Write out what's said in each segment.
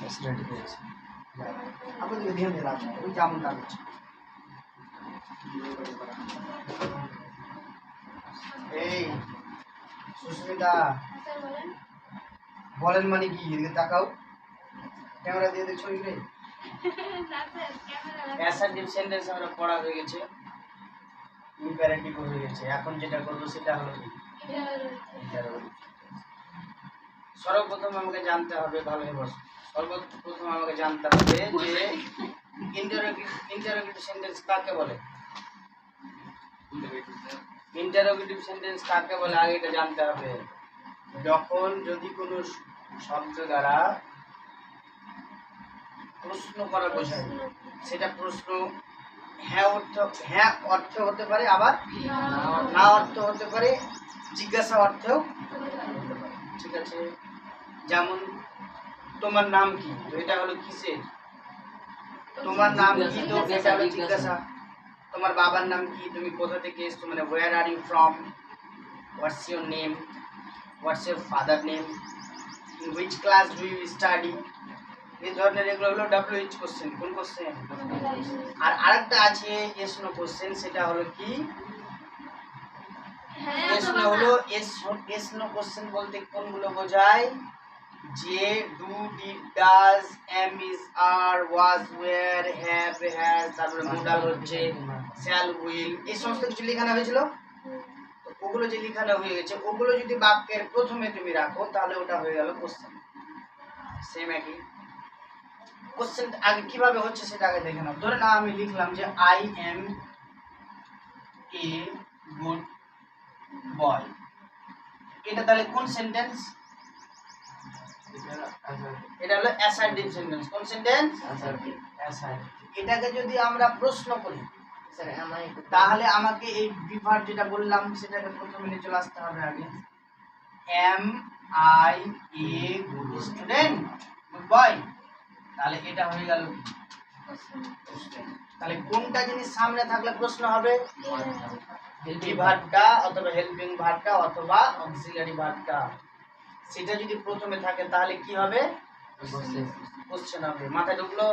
Study করেছে আপনাদের ধ্যান দিয়ে লাভ ওই যেমন কাজ হচ্ছে এই সুস্মিতা বলেন মানে কি এদিকে তাকাও ক্যামেরা দিয়ে দেখছো কি অ্যাসার্টিভ সেন্টেন্স আমরা পড়া হয়ে গেছে ইম্পারেটিভ হয়ে গেছে এখন যেটা করব সেটা হলো কি সর্বপ্রথম আমাকে জানতে হবে ভালোই বস সর্বপ্রথম আমাকে জানতে হবে যে ইন্টারোগেটিভ সেন্টেন্স কাকে বলে ইন্টারোগেটিভ সেন্টেন্স কাকে বলে আগে এটা জানতে হবে যখন যদি কোনো শব্দ দ্বারা প্রশ্ন করা বোঝায় সেটা প্রশ্ন হ্যাঁ অর্থ হতে পারে আবার না অর্থ হতে পারে জিজ্ঞাসা অর্থেও ঠিক আছে যেমন তোমার নাম কি তো এটা হলো কিসের তোমার নাম কি তো এটা হলো জিজ্ঞাসা তোমার বাবার নাম কি তুমি কোথা থেকে এসেছো মানে where are you from what's your name what's your father name in which class do you study এই ধরনের এগুলো হলো WH কোশ্চেন কোন কোশ্চেন আর আরেকটা আছে এস নো কোশ্চেন সেটা হলো কি এস নো হলো এস নো কোশ্চেন বলতে কোনগুলো বোঝায় যে do did does am is are was were have has তারপরে মোডাল হচ্ছে শ্যাল উইল এই সমস্ত কিছু লেখানো হয়েছিল ওগুলো যে লেখানো হয়ে গেছে ওগুলো যদি বাক্যের প্রথমে তুমি রাখো তাহলে ওটা হয়ে গেল কোশ্চেন সেম একই কোশ্চেন আগে কিভাবে হচ্ছে সেটা আগে দেখে নাও ধরে নাও আমি লিখলাম যে I M a good boy এটা তাহলে কোন সেন্টেন্স এটা হলো অ্যাসার্টিভ সেন্টেন্স কোন সেন্টেন্স অ্যাসার্টিভ এটাকে যদি আমরা প্রশ্ন করি তাহলে আমাকে এই বিভার যেটা বললাম সেটাকে প্রথমে নিয়ে চলে আসতে হবে আগে am I a good student good boy তাহলে এটা হয়ে গেল তাহলে কোনটা জিনিস সামনে থাকলে প্রশ্ন হবে ভার্বটা অথবা হেল্পিং ভার্বটা অথবা অক্সিলারি ভার্বটা সেটা যদি প্রথমে থাকে তাহলে কি হবে কোশ্চেন হবে মাথায় ঢুকলো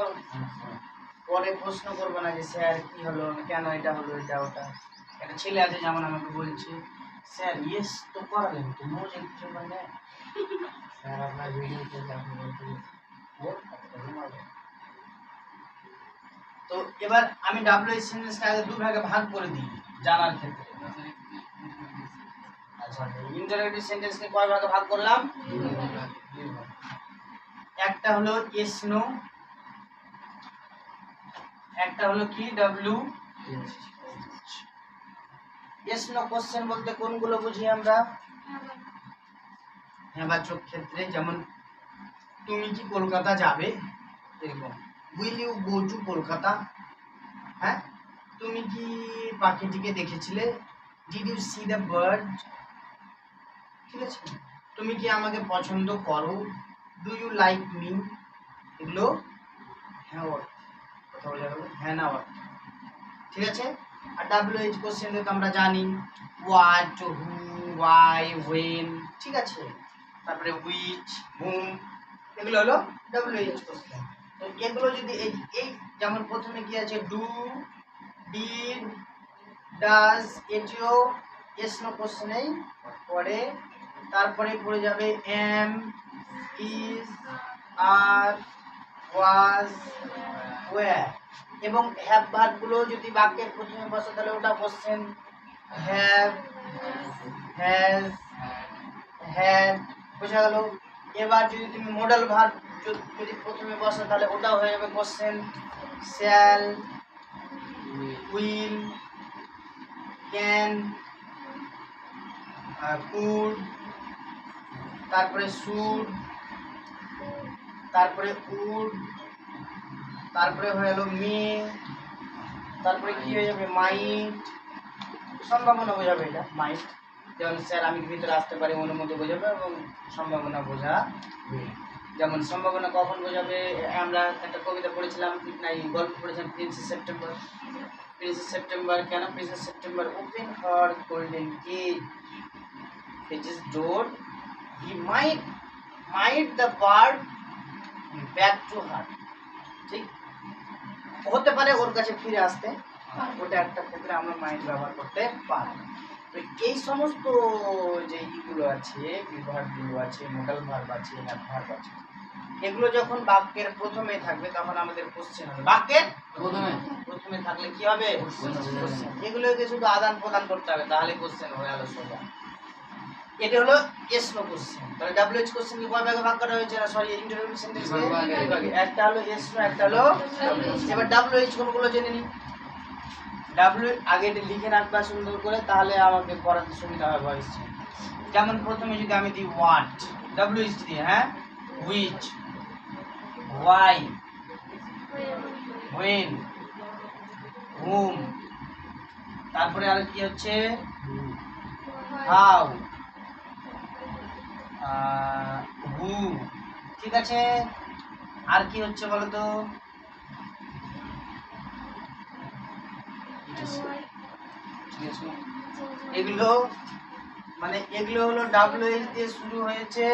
পরে প্রশ্ন করবে না যে স্যার কি হলো কেন এটা হলো এটা ওটা একটা ছেলে আছে যেমন আমাকে বলছে স্যার ইয়েস তো করালেন তো নো লিখতে মানে স্যার আপনার ভিডিওতে আপনি বলতে তো এবার আমি WH সেন্টেন্সটা আগে দুই ভাগে ভাগ করে দিই জানার ক্ষেত্রে আচ্ছা ইন্টারোগেটিভ সেন্টেন্সকে কয় ভাগে ভাগ করলাম একটা হলো ইয়েস নো একটা হলো কি W ইয়েস নো কোশ্চেন বলতে কোনগুলো বুঝি আমরা হ্যাঁ বাচক ক্ষেত্রে যেমন তুমি কি কলকাতা যাবে এরকম will you go to Kolkata হ্যাঁ তুমি কি পাখিটিকে দেখেছিলে did you see the bird ঠিক আছে তুমি কি আমাকে পছন্দ করো ডু ইউ লাইক মি এগুলো হ্যাঁ কথা বলা গেল হ্যাঁ না ঠিক আছে আর WH কোশ্চেন তো আমরা জানি হোয়াট হু ওয়াই ওয়েন ঠিক আছে তারপরে হুইচ হুম এগুলো হলো WH কোশ্চেন তো এগুলো যদি এই যেমন প্রথমে কি আছে ডু ডিড ডাজ এটিও এস নো কোশ্চেনেই পড়ে তারপরে পড়ে যাবে am is are was were এবং হ্যাভ ভার্বগুলো যদি বাক্যের প্রথমে বসে তাহলে ওটা কোশ্চেন হ্যাভ হ্যাজ হ্যাড বোঝা গেল এবার যদি তুমি মডেল ভার্ব যদি প্রথমে বসে তাহলে ওটাও হয়ে যাবে question shall will can could তারপরে শুড তারপরে উড তারপরে হয়ে গেল মে তারপরে কি হয়ে যাবে মাইট সম্ভাবনা বোঝাবে এটা মাইট যেমন স্যার আমি ভিতরে আসতে পারি অনুমতি বোঝাবে এবং সম্ভাবনা বোঝাবে যেমন সম্ভাবনা কখন বোঝাবে আমরা একটা কবিতা পড়েছিলাম নাই গল্প পড়েছিলাম প্রিন্সেস সেপ্টেম্বর কেন princess September open her golden cage door he might the bird back to heart, ঠিক হতে পারে ওর কাছে ফিরে আসতে, ওটা একটা ক্ষেত্রে আমরা মাইন্ড ব্যবহার করতে পারি। তো এই সমস্ত যে ইগুলো আছে, বিভাগগুলো আছে, মোডাল ভার্ব আছে, অ্যাডভার্ব আছে, এগুলো যখন বাক্যের প্রথমে থাকবে তখন আমাদের কোশ্চেন হবে। বাক্যের প্রথমে থাকলে কি হবে? এগুলোকে শুধু আদান প্রদান করতে হবে, তাহলে কোশ্চেন হয়ে গেল সোজা। এটা হলো এস নো কোশ্চেন। তাহলে ডব্লিউএইচ কোশ্চেন কি কয় ভাগে ভাগ করা হয়েছে? না সরি, ইন্টারভিউ সেন্টেন্স কে একটা হলো এস নো, একটা হলো ডব্লিউএইচ। এবার ডব্লিউএইচ কোনগুলো জেনে নি। ডব্লিউ আগে এটা লিখে রাখবা সুন্দর করে, তাহলে আমাকে পড়াতে সুবিধা হবে ভয়েস। যেমন প্রথমে যদি আমি দিই হোয়াট, ডব্লিউএইচ দিয়ে, হ্যাঁ, হুইচ, হোয়াই, when, whom, তারপরে আর কি হচ্ছে how, who, ঠিক আছে। আর কি হচ্ছে বলো তো? এগুলো মানে এগুলো হলো ডব্লিউএইচ দিয়ে শুরু হয়েছে,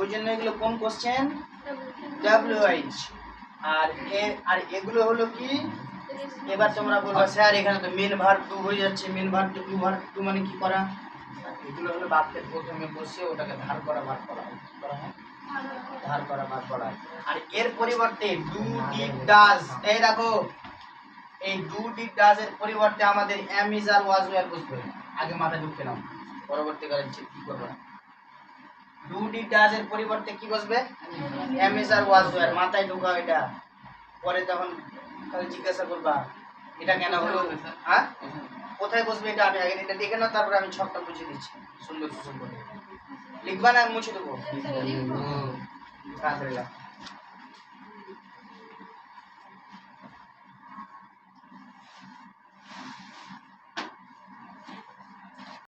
ওই জন্য এগুলো কোন কোশ্চেন? ডব্লিউএইচ। আর এগুলো হলো কি? এবার তোমরা বলবা স্যার এখানে তো মেন ভার্ব টু হয়ে যাচ্ছে, main verb two, verb two মানে কি করা? এগুলো হলো বাক্যের প্রথমে বসে ওটাকে ধার করা ভাগ করা হয়, ধার করা ভাগ করা হয়। আর এর পরিবর্তে ডু, ডিড, ডাজ, এই দেখো এই ডু, ডিড, ডাজ এর পরিবর্তে আমাদের am, is are was were বসবে। আগে মাথায় ঢুকে নাও, পরবর্তীকালে কি করবে। ডু, ডিড, ডাজ এর পরিবর্তে কি বসবে? Am, is are was were. মাথায় ঢুকাও এটা, পরে তখন তাহলে জিজ্ঞাসা করবা এটা কেন হলো, হ্যাঁ কোথায় বসবে এটা। আমি আগে এটা দেখে নাও, তারপরে আমি ছকটা বুঝিয়ে দিচ্ছি সুন্দর সুন্দর করে। লিখবা না মুছে দেবো?